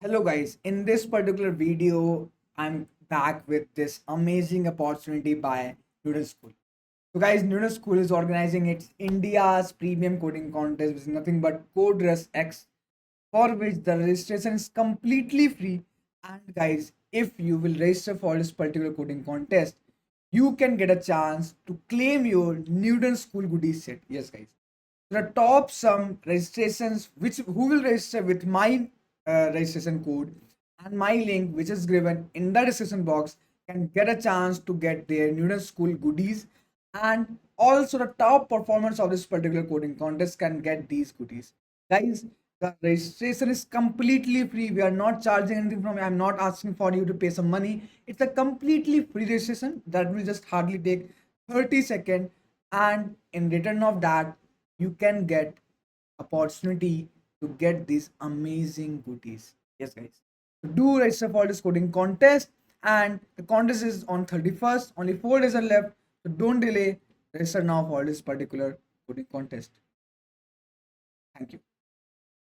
Hello guys, in this particular video, I'm back with this amazing opportunity by Noodle School. So guys, Noodle School is organizing its India's premium coding contest, which is nothing but Code Rush X, for which the registration is completely free. And guys, if you will register for this particular coding contest, you can get a chance to claim your Noodle School goodies set. Yes guys, the top some registrations which who will register with my registration code and my link which is given in the description box can get a chance to get their Newton School goodies, and also the top performance of this particular coding contest can get these goodies. Guys, the registration is completely free. We are not charging anything from you. I'm not asking for you to pay some money. It's a completely free registration that will just hardly take 30 seconds, and in return of that you can get opportunity to get these amazing goodies. Yes guys, so do register for this coding contest, and the contest is on 31st. Only 4 days are left, so don't delay. Register now for this particular coding contest. Thank you.